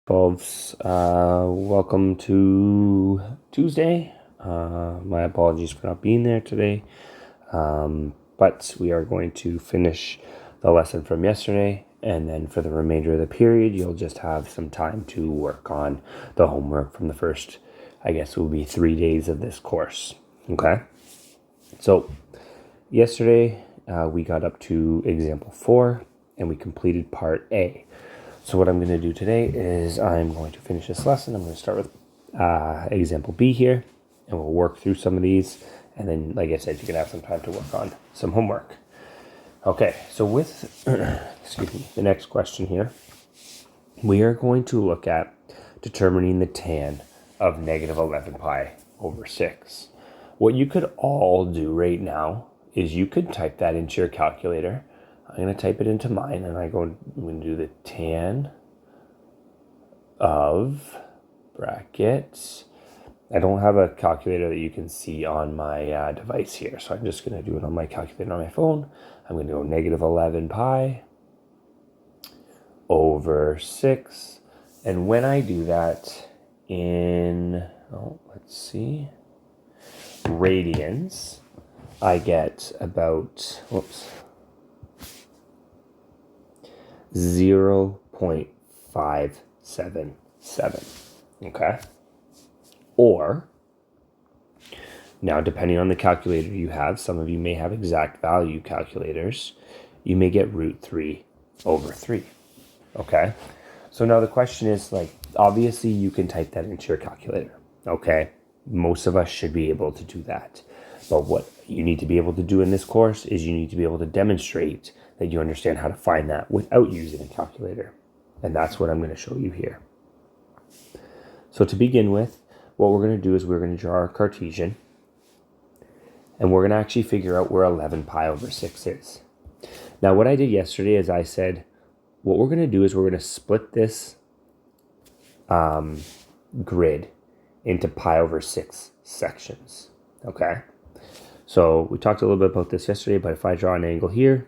Folks, welcome to Tuesday. My apologies for not being there today, but we are going to finish the lesson from yesterday, and then for the remainder of the period, you'll just have some time to work on the homework from the first, I guess it will be 3 days of this course. Okay? So, yesterday we got up to example 4, and we completed part A. So what I'm going to do today is I'm going to finish this lesson. I'm going to start with example B here, and we'll work through some of these. And then, like I said, you can have some time to work on some homework. Okay, so with the next question here, we are going to look at determining the tan of negative 11 pi over 6. What you could all do right now is you could type that into your calculator. I'm going to type it into mine, and I'm going to do the tan of brackets. I don't have a calculator that you can see on my device here, so I'm just going to do it on my calculator on my phone. I'm going to go negative 11 pi over 6. And when I do that in, radians, I get about, 0.577. Okay? Or, now depending on the calculator you have, some of you may have exact value calculators, you may get root 3 over 3. Okay? So now the question is, obviously you can type that into your calculator. Okay? Most of us should be able to do that. But what you need to be able to do in this course is you need to be able to demonstrate that you understand how to find that without using a calculator. And that's what I'm going to show you here. So to begin with, what we're going to do is we're going to draw our Cartesian. And we're going to actually figure out where 11 pi over 6 is. Now what I did yesterday is I said, what we're going to do is we're going to split this grid into pi over 6 sections. Okay? So we talked a little bit about this yesterday, but if I draw an angle here,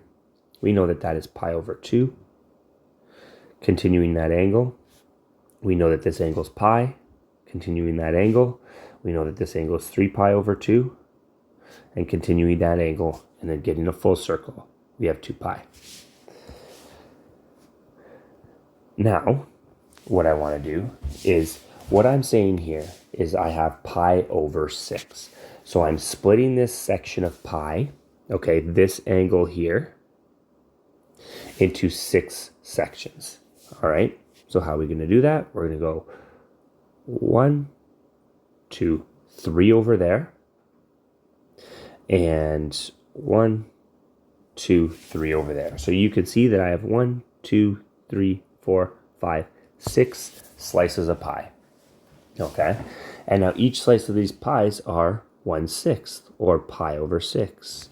we know that that is pi over 2. Continuing that angle, we know that this angle is pi. Continuing that angle, we know that this angle is 3 pi over 2. And continuing that angle, and then getting a full circle, we have 2 pi. Now, what I want to do is, what I'm saying here is I have pi over 6. So I'm splitting this section of pi, okay, this angle here, into 6 sections. All right, so how are we going to do that? We're going to go 1, 2, 3 over there, and 1, 2, 3 over there. So you can see that I have 1, 2, 3, 4, 5, 6 slices of pie. Okay, and now each slice of these pies are 1/6, or pi over 6.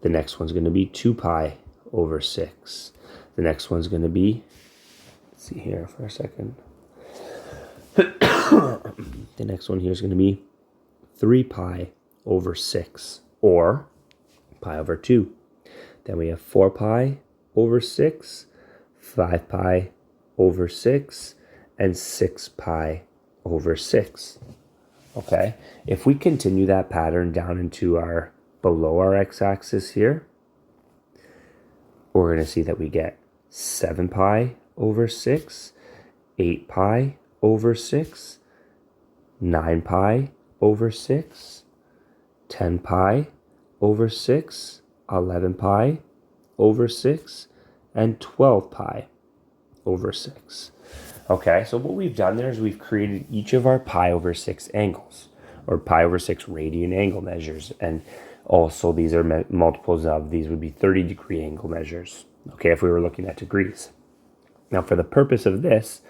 The next one's going to be 2 pi over 6. The next one's going to be, let's see here for a second. The next one here is going to be 3 pi over 6, or pi over 2. Then we have 4 pi over 6, 5 pi over 6, and 6 pi over 6. Okay, if we continue that pattern down into our below our x-axis here, we're going to see that we get 7 pi over 6, 8 pi over 6, 9 pi over 6, 10 pi over 6, 11 pi over 6, and 12 pi over 6. Okay, so what we've done there is we've created each of our pi over 6 angles, or pi over 6 radian angle measures, and also these are multiples of, these would be 30-degree angle measures, okay, if we were looking at degrees. Now for the purpose of this,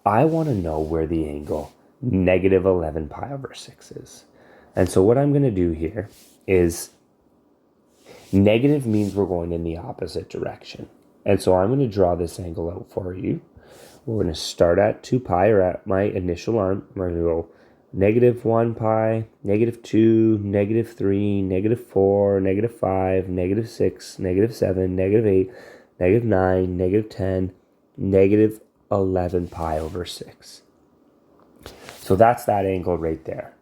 I want to know where the angle negative 11 pi over 6 is. And so what I'm going to do here is, negative means we're going in the opposite direction. And so I'm going to draw this angle out for you. We're going to start at 2 pi, or at my initial arm. We're going to go negative 1 pi, negative 2, negative 3, negative 4, negative 5, negative 6, negative 7, negative 8, negative 9, negative 10, negative 11 pi over 6. So that's that angle right there.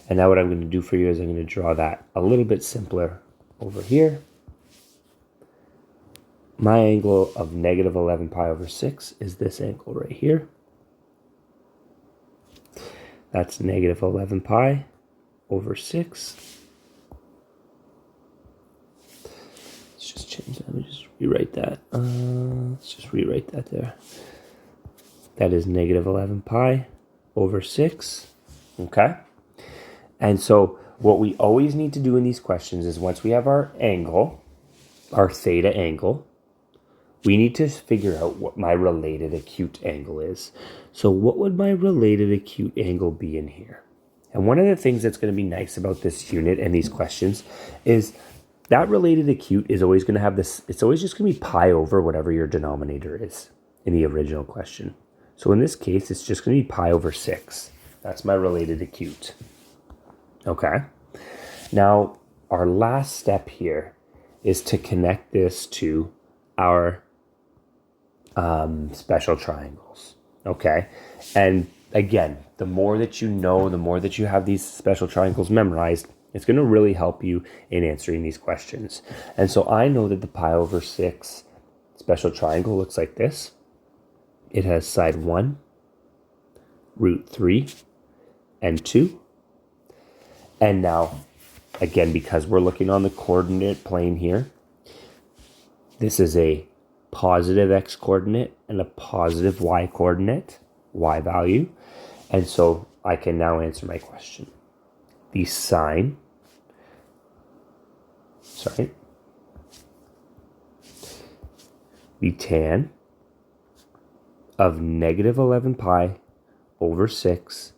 And now what I'm going to do for you is I'm going to draw that a little bit simpler over here. My angle of negative 11 pi over 6 is this angle right here. That's negative 11 pi over 6. Let's just change that. Let me just rewrite that. Let's just rewrite that there. That is negative 11 pi over 6. Okay? And so what we always need to do in these questions is once we have our angle, our theta angle, we need to figure out what my related acute angle is. So what would my related acute angle be in here? And one of the things that's going to be nice about this unit and these questions is that related acute is always going to have this, it's always just going to be pi over whatever your denominator is in the original question. So in this case, it's just going to be pi over 6. That's my related acute. Okay. Now, our last step here is to connect this to our special triangles. Okay. And again, the more that you know, the more that you have these special triangles memorized, it's going to really help you in answering these questions. And so I know that the pi over 6 special triangle looks like this. It has side 1, root 3, and 2. And now, again, because we're looking on the coordinate plane here, this is a positive x coordinate and a positive y coordinate, y value. And so I can now answer my question. The sine, the tan of negative 11 pi over 6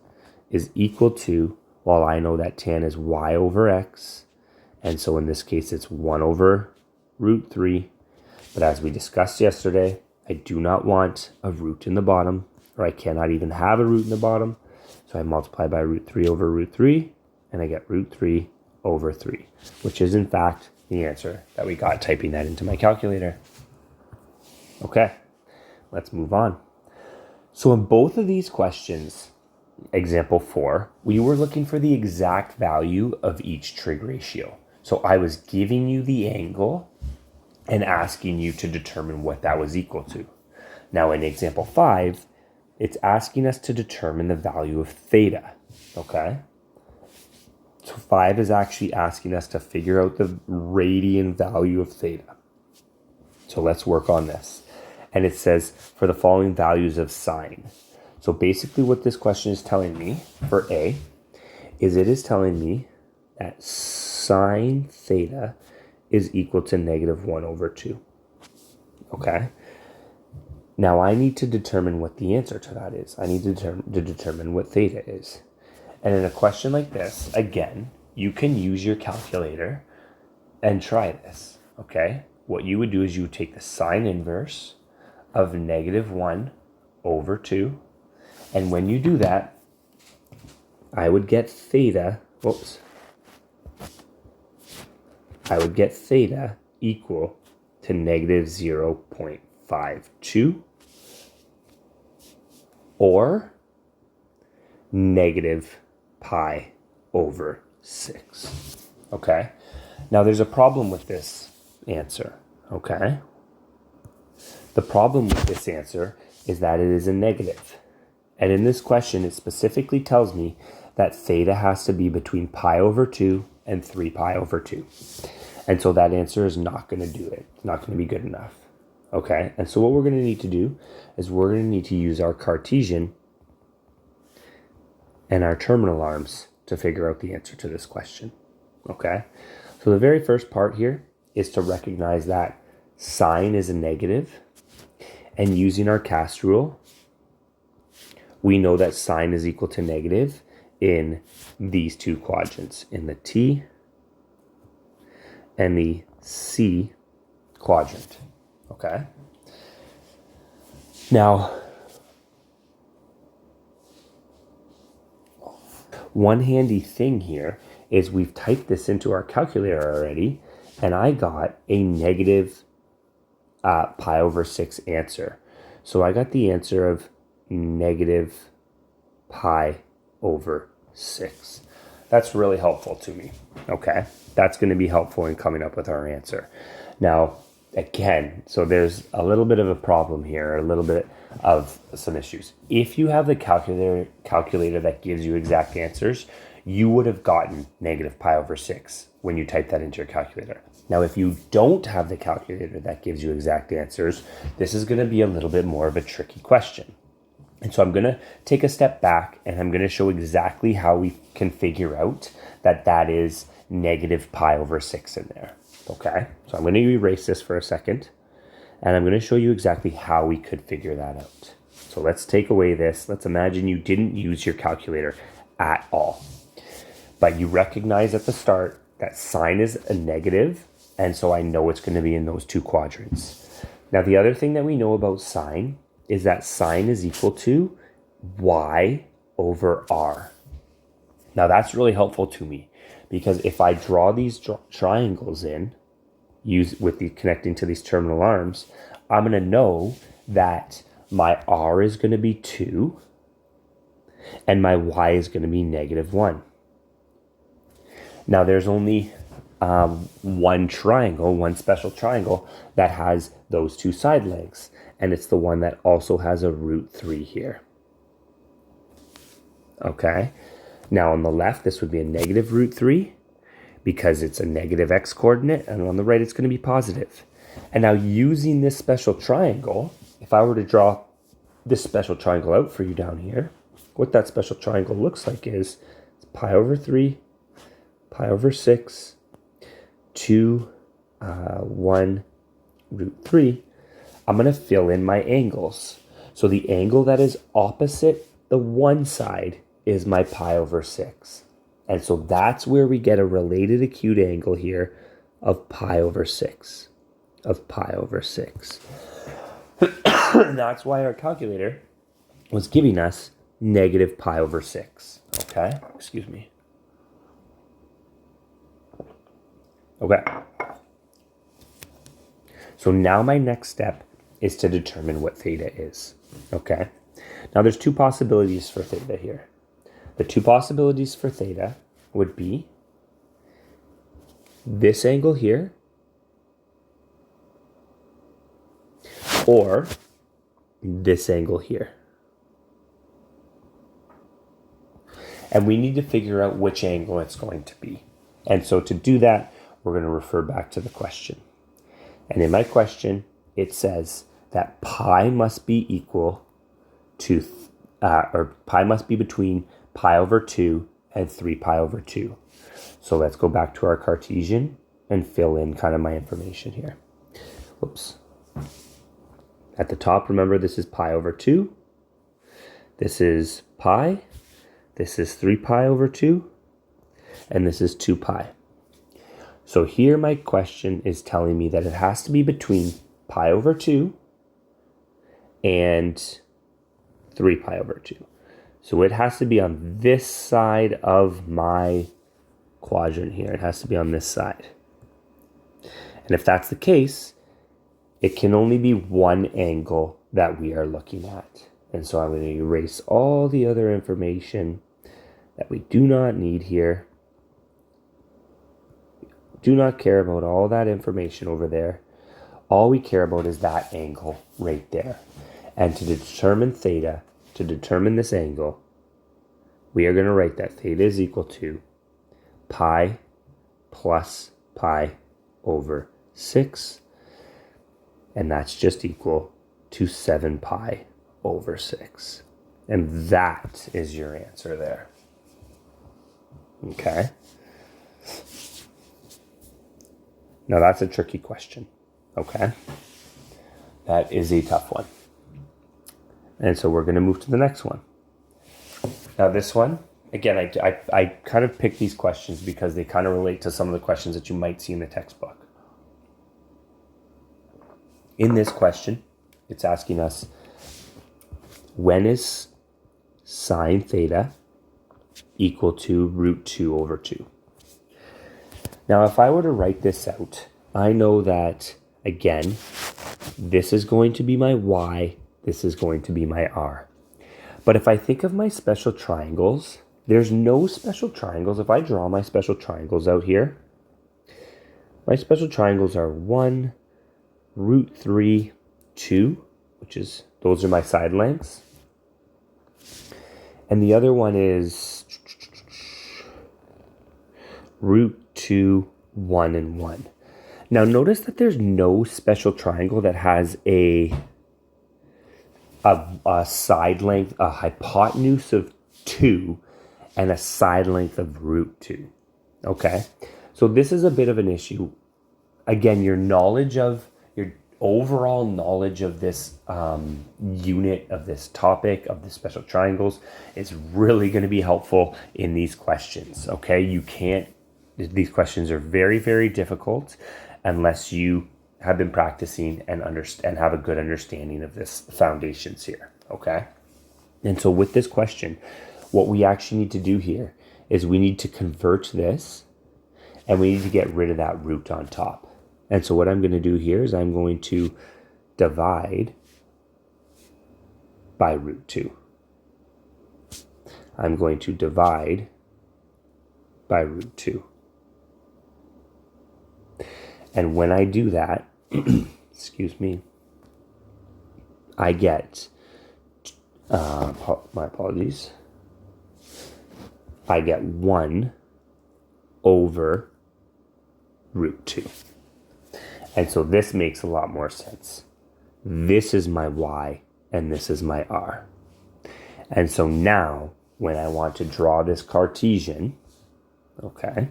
is equal to, well, I know that tan is y over x, and so in this case it's 1 over root 3. But as we discussed yesterday, I do not want a root in the bottom, or I cannot even have a root in the bottom. So I multiply by root 3 over root 3, and I get root 3 over 3, which is in fact the answer that we got typing that into my calculator. Okay, let's move on. So in both of these questions, example 4, we were looking for the exact value of each trig ratio. So I was giving you the angle and asking you to determine what that was equal to. Now in example 5, it's asking us to determine the value of theta, okay? So 5 is actually asking us to figure out the radian value of theta. So let's work on this. And it says for the following values of sine. So basically what this question is telling me for A is it is telling me that sine theta is equal to negative 1 over 2. Okay? Now I need to determine what the answer to that is. I need to determine what theta is. And in a question like this, again, you can use your calculator and try this. Okay? What you would do is you would take the sine inverse of negative 1 over 2. And when you do that, I would get theta, I would get theta equal to negative 0.52 or negative pi over 6. Okay? Now there's a problem with this answer. Okay? The problem with this answer is that it is a negative. And in this question, it specifically tells me that theta has to be between pi over 2 and 3 pi over 2. And so that answer is not going to do it. It's not going to be good enough. Okay? And so what we're going to need to do is we're going to need to use our Cartesian and our terminal arms to figure out the answer to this question. Okay? So the very first part here is to recognize that sine is a negative. And using our cast rule, we know that sine is equal to negative in these two quadrants, in the T and the C quadrant. Okay? Now, one handy thing here is we've typed this into our calculator already, and I got a negative pi over 6 answer. So I got the answer of negative pi over 6. That's really helpful to me, okay? That's going to be helpful in coming up with our answer. Now, again, so there's a little bit of a problem here, a little bit of some issues. If you have the calculator that gives you exact answers, you would have gotten negative pi over 6 when you type that into your calculator. Now, if you don't have the calculator that gives you exact answers, this is going to be a little bit more of a tricky question. And so I'm going to take a step back and I'm going to show exactly how we can figure out that that is negative pi over 6 in there. Okay, so I'm going to erase this for a second and I'm going to show you exactly how we could figure that out. So let's take away this. Let's imagine you didn't use your calculator at all, but you recognize at the start that sine is a negative, and so I know it's going to be in those two quadrants. Now, the other thing that we know about sine is that sine is equal to y over r. Now, that's really helpful to me because if I draw these triangles in, connecting to these terminal arms, I'm going to know that my r is going to be 2 and my y is going to be negative 1. Now, there's only one special triangle that has those two side legs, and it's the one that also has a root 3 here. Okay, now on the left, this would be a negative root 3 because it's a negative x coordinate, and on the right, it's going to be positive. And now using this special triangle, if I were to draw this special triangle out for you down here, what that special triangle looks like is pi over 3, pi over 6, 2, 1, root 3. I'm going to fill in my angles. So the angle that is opposite the one side is my pi over 6. And so that's where we get a related acute angle here of pi over 6. That's why our calculator was giving us negative pi over 6. Okay, excuse me. Okay. So now my next step is to determine what theta is. Okay. Now there's two possibilities for theta here. The two possibilities for theta would be this angle here or this angle here. And we need to figure out which angle it's going to be. And so to do that, we're going to refer back to the question. And in my question, it says that pi must be equal to, or pi must be between pi over 2 and 3 pi over 2. So let's go back to our Cartesian and fill in kind of my information here. Whoops. At the top, remember this is pi over 2. This is pi. This is 3 pi over 2. And this is 2 pi. So here my question is telling me that it has to be between pi over 2 and 3 pi over 2. So it has to be on this side of my quadrant here. It has to be on this side. And if that's the case, it can only be one angle that we are looking at. And so I'm going to erase all the other information that we do not need here. Do not care about all that information over there. All we care about is that angle right there. And to determine theta, to determine this angle, we are going to write that theta is equal to pi plus pi over 6. And that's just equal to 7 pi over 6. And that is your answer there. Okay? Now that's a tricky question. Okay? That is a tough one. And so we're going to move to the next one. Now this one, again, I kind of picked these questions because they kind of relate to some of the questions that you might see in the textbook. In this question, it's asking us, when is sine theta equal to root 2 over 2? Now, if I were to write this out, I know that, again, this is going to be my y, This is going to be my r. But if I think of my special triangles, there's no special triangles. If I draw my special triangles out here, my special triangles are 1, root 3, 2, which is, those are my side lengths. And the other one is root 2, 1, and 1. Now notice that there's no special triangle that has a side length, a hypotenuse of 2 and a side length of root 2. Okay, so this is a bit of an issue. Again, your overall knowledge of this unit, of this topic, of the special triangles is really going to be helpful in these questions. Okay, these questions are very, very difficult unless you have been practicing and have a good understanding of this foundations here. Okay, and so with this question, what we actually need to do here is we need to convert this, and we need to get rid of that root on top. And so what I'm going to do here is I'm going to divide by root 2. I'm going to divide by root 2. And when I do that, excuse me, I get, my apologies, I get 1 over root 2. And so this makes a lot more sense. This is my y and this is my r. And so now when I want to draw this Cartesian, okay,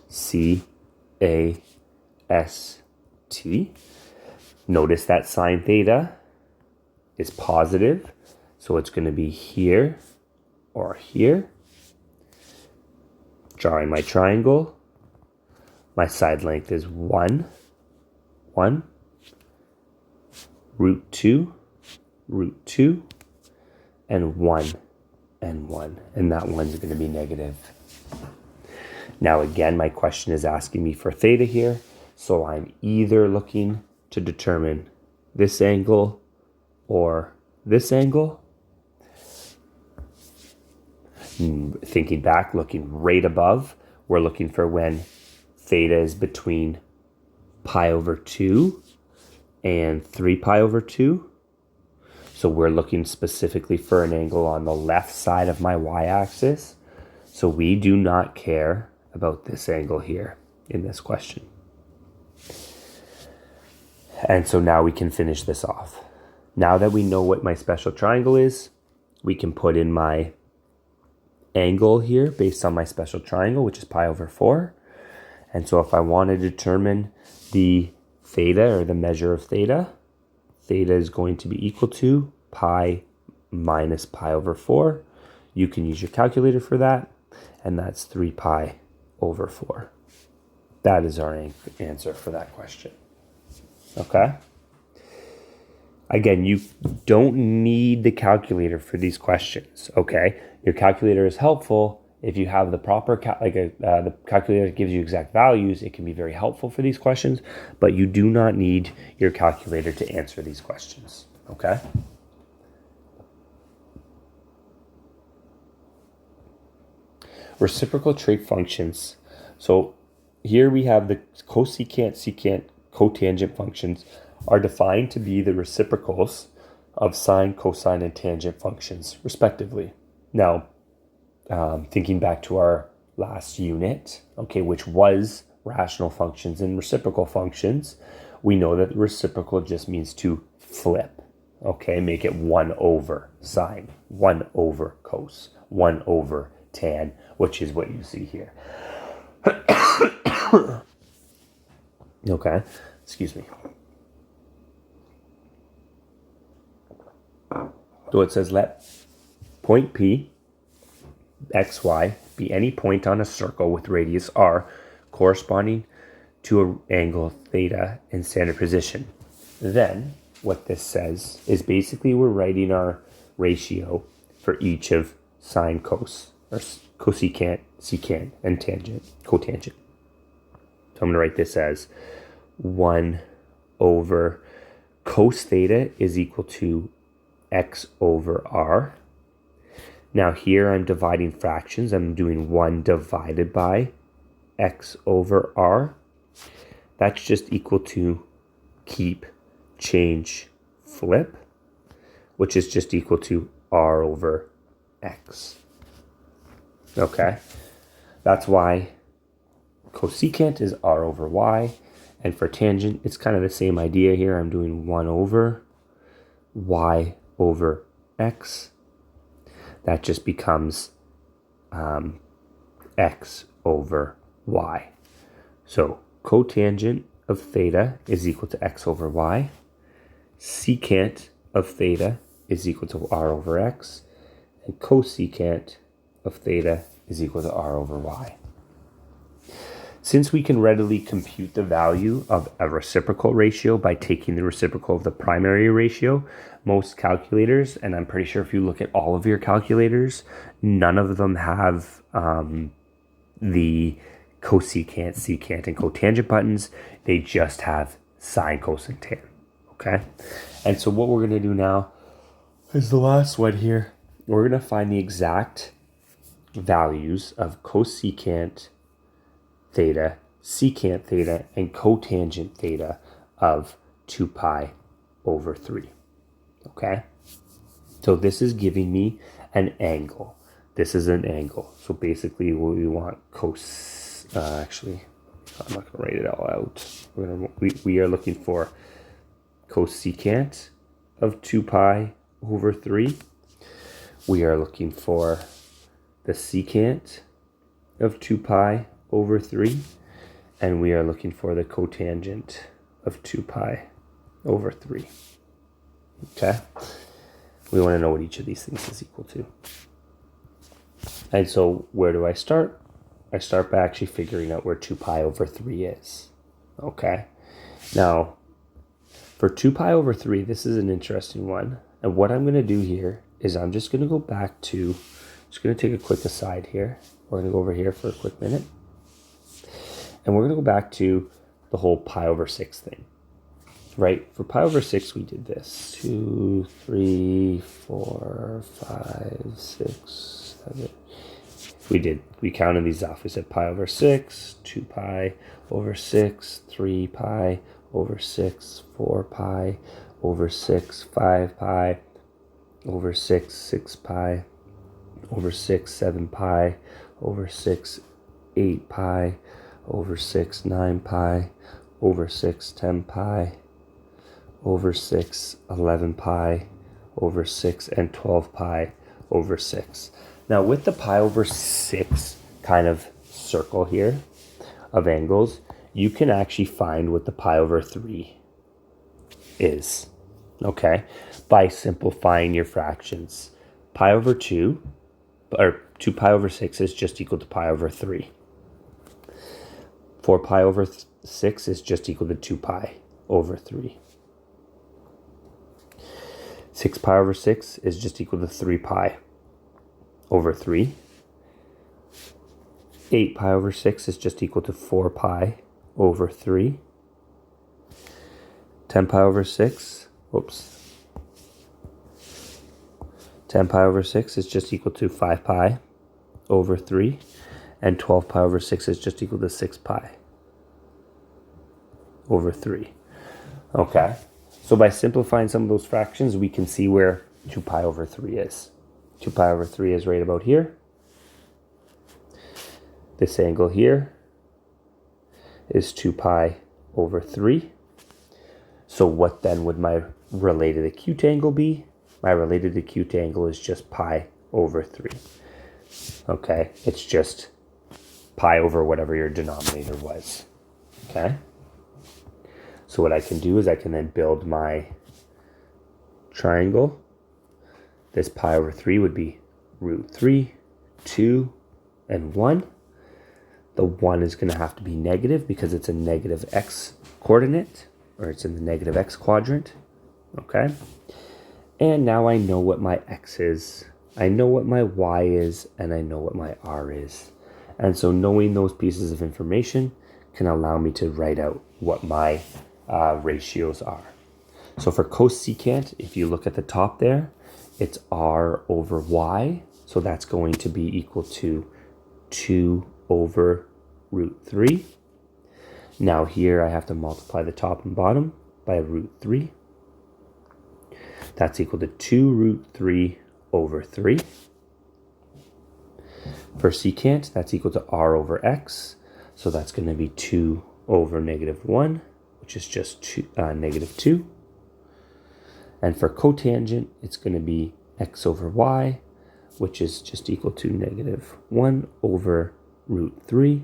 C-A-S-T, notice that sine theta is positive, so it's going to be here or here. Drawing my triangle, my side length is 1, root 2, and 1, and 1. And that one's going to be negative. Now again, my question is asking me for theta here. So I'm either looking to determine this angle or this angle. Thinking back, looking right above, we're looking for when theta is between pi over 2 and 3 pi over 2. So we're looking specifically for an angle on the left side of my y-axis. So we do not care about this angle here in this question. And so now we can finish this off. Now that we know what my special triangle is, we can put in my angle here based on my special triangle, which is pi over 4. And so if I want to determine the theta, or the measure of theta, theta is going to be equal to pi minus pi over 4. You can use your calculator for that, and that's 3 pi over 4. That is our answer for that question. Okay? Again, you don't need the calculator for these questions, okay? Your calculator is helpful if you have the proper, the calculator that gives you exact values. It can be very helpful for these questions, but you do not need your calculator to answer these questions, okay? Reciprocal trait functions. So here we have the cosecant, secant, cotangent functions are defined to be the reciprocals of sine, cosine, and tangent functions, respectively. Now, thinking back to our last unit, okay, which was rational functions and reciprocal functions, we know that the reciprocal just means to flip, okay, make it 1 over sine, 1 over cos, 1 over tan, which is what you see here. Okay, excuse me. So it says let point P, XY, be any point on a circle with radius r corresponding to an angle theta in standard position. Then what this says is basically we're writing our ratio for each of sine, cos, or cosecant, secant, and tangent, cotangent. So I'm going to write this as 1 over cos theta is equal to x over r. Now here I'm dividing fractions. I'm doing 1 divided by x over r. That's just equal to keep, change, flip, which is just equal to r over x. Okay, that's why cosecant is r over y, and for tangent, it's kind of the same idea here. I'm doing 1 over y over x. That just becomes x over y. So cotangent of theta is equal to x over y. Secant of theta is equal to r over x. And cosecant of theta is equal to r over y. Since we can readily compute the value of a reciprocal ratio by taking the reciprocal of the primary ratio, most calculators, and I'm pretty sure if you look at all of your calculators, none of them have the cosecant, secant, and cotangent buttons. They just have sine, cos, and tan. Okay? And so what we're going to do now is the last one here. We're going to find the exact values of cosecant theta, secant theta, and cotangent theta of 2 pi over 3. Okay? So this is giving me an angle. This is an angle. So basically we want actually, I'm not going to write it all out. We are looking for cosecant of 2 pi over 3. We are looking for the secant of 2 pi over 3. And we are looking for the cotangent of 2 pi over 3. Okay? We want to know what each of these things is equal to. And so where do I start? I start by actually figuring out where 2 pi over 3 is. Okay? Now, for 2 pi over 3, this is an interesting one. And what I'm going to do here is I'm just going to go back to, just going to take a quick aside here. We're going to go over here for a quick minute. And we're going to go back to the whole pi over 6 thing. Right? For pi over 6, we did this. 2, 3, 4, 5, 6, 7. We counted these off. We said pi over 6, 2 pi over 6, 3 pi over 6, 4 pi over 6, 5 pi over 6, 6 pi over 6, 7 pi over 6, 8 pi over 6, 9 pi over 6, 10 pi over 6, 11 pi over 6, and 12 pi over 6. Now with the pi over 6 kind of circle here of angles, you can actually find what the pi over 3 is, okay, by simplifying your fractions. Pi over 2, or 2 pi over 6 is just equal to pi over 3. 4 pi over 6 is just equal to 2 pi over 3. 6 pi over 6 is just equal to 3 pi over 3. 8 pi over 6 is just equal to 4 pi over 3. 10 pi over 6, 10 pi over 6 is just equal to 5 pi over 3. And 12 pi over 6 is just equal to 6 pi over 3. Okay, so by simplifying some of those fractions, we can see where 2 pi over 3 is. 2 pi over 3 is right about here. This angle here is 2 pi over 3. So what then would my related acute angle be? My related acute angle is just pi over 3. Okay, it's just pi over whatever your denominator was. Okay? So what I can do is I can then build my triangle. This pi over 3 would be root 3, 2, and 1. The 1 is going to have to be negative because it's a negative x coordinate, or it's in the negative x quadrant. Okay? And now I know what my x is, I know what my y is, and I know what my r is. And so knowing those pieces of information can allow me to write out what my ratios are. So for cosecant, if you look at the top there, it's r over y. So that's going to be equal to 2 over root 3. Now here I have to multiply the top and bottom by root 3. That's equal to 2 root 3 over 3. For secant, that's equal to r over x. So that's going to be 2 over negative 1, which is just negative 2. And for cotangent, it's going to be x over y, which is just equal to negative 1 over root 3.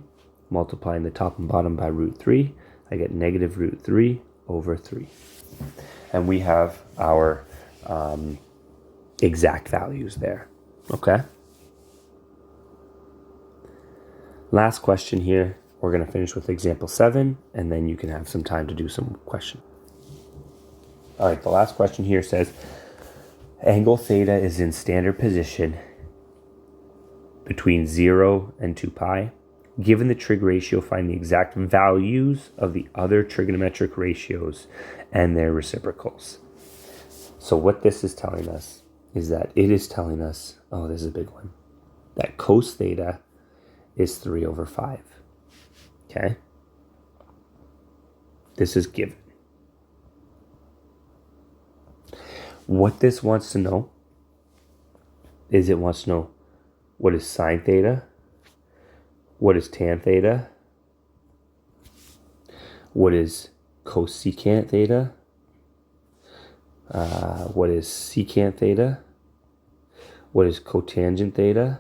Multiplying the top and bottom by root 3, I get negative root 3 over 3. And we have our exact values there. Okay? Last question here. We're going to finish with example 7, and then you can have some time to do some questions. All right, the last question here says, angle theta is in standard position between 0 and 2 pi. Given the trig ratio, find the exact values of the other trigonometric ratios and their reciprocals. So what this is telling us is that it is telling us, oh, this is a big one, that cos theta is 3 over 5. Okay? This is given. What this wants to know is it wants to know what is sine theta, what is tan theta, what is cosecant theta, what is secant theta, what is cotangent theta,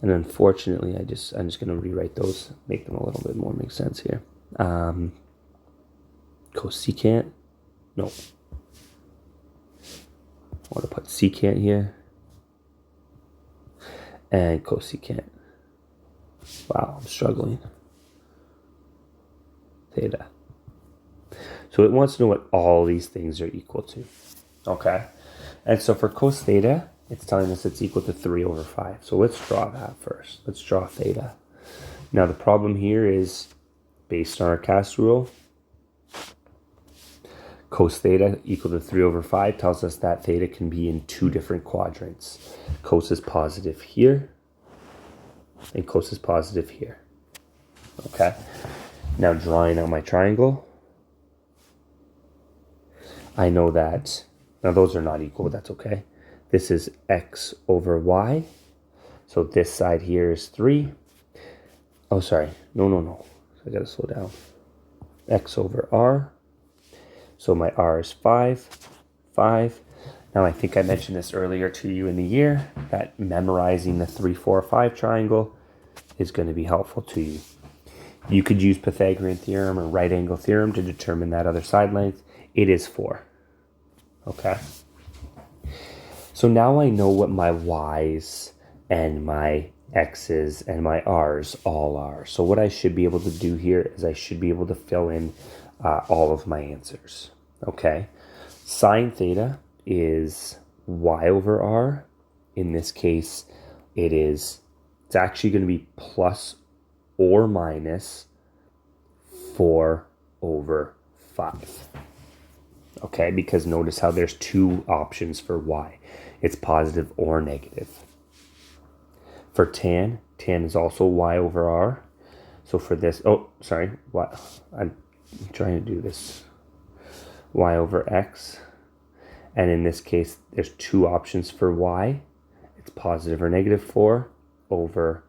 and unfortunately I'm just going to rewrite those, make them a little bit more make sense here. Cosecant, no. I want to put secant here and cosecant. Wow, I'm struggling. Theta. So it wants to know what all these things are equal to. Okay. And so for cos theta, it's telling us it's equal to 3 over 5. So let's draw that first. Let's draw theta. Now the problem here is, based on our cast rule, cos theta equal to 3 over 5 tells us that theta can be in 2 different quadrants. Cos is positive here, and cos is positive here. Okay? Now drawing out my triangle, I know that, now those are not equal, but that's okay. This is x over y. So this side here is 3. Oh, sorry. No. I gotta slow down. X over r. So my r is 5. Now I think I mentioned this earlier to you in the year, that memorizing the 3, 4, 5 triangle is going to be helpful to you. You could use Pythagorean theorem or right angle theorem to determine that other side length. It is 4. Okay? So now I know what my y's and my x's and my r's all are. So what I should be able to do here is I should be able to fill in all of my answers. Okay? Sine theta is y over r. In this case, it's actually going to be plus or minus 4 over 5. Okay, because notice how there's 2 options for y. It's positive or negative. For tan is also y over r. So for this, I'm trying to do this. Y over x. And in this case, there's 2 options for y. It's positive or negative 4 over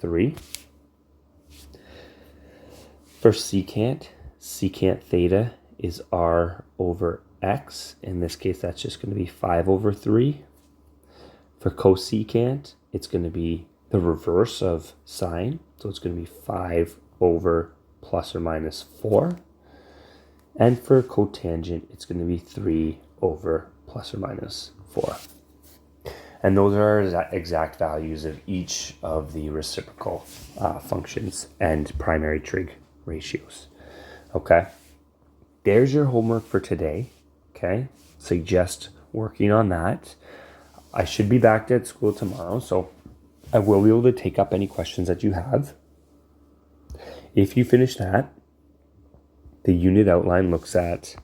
3. For secant theta is r over x. In this case, that's just going to be 5 over 3. For cosecant, it's going to be the reverse of sine. So it's going to be 5 over plus or minus 4. And for cotangent, it's going to be 3 over plus or minus 4. And those are exact values of each of the reciprocal functions and primary trig ratios. Okay, there's your homework for today. Okay, suggest working on that. I should be back at school tomorrow, so I will be able to take up any questions that you have. If you finish that, the unit outline looks at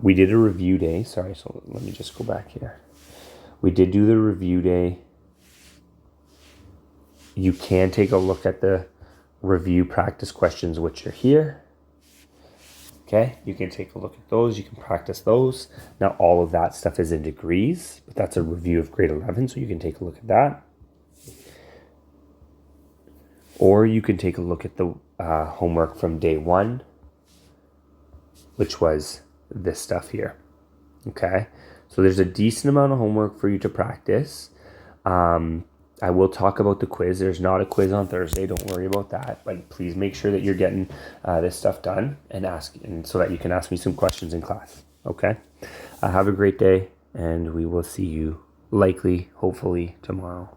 We did a review day. Sorry, so let me just go back here. We did do the review day. You can take a look at the review practice questions, which are here. Okay, you can take a look at those. You can practice those. Now, all of that stuff is in degrees, but that's a review of grade 11, so you can take a look at that. Or you can take a look at the homework from day 1, which was this stuff here. Okay, so there's a decent amount of homework for you to practice. I will talk about the quiz. There's not a quiz on Thursday. Don't worry about that. But please make sure that you're getting this stuff done and so that you can ask me some questions in class. Okay? Have a great day, and we will see you likely, hopefully, tomorrow.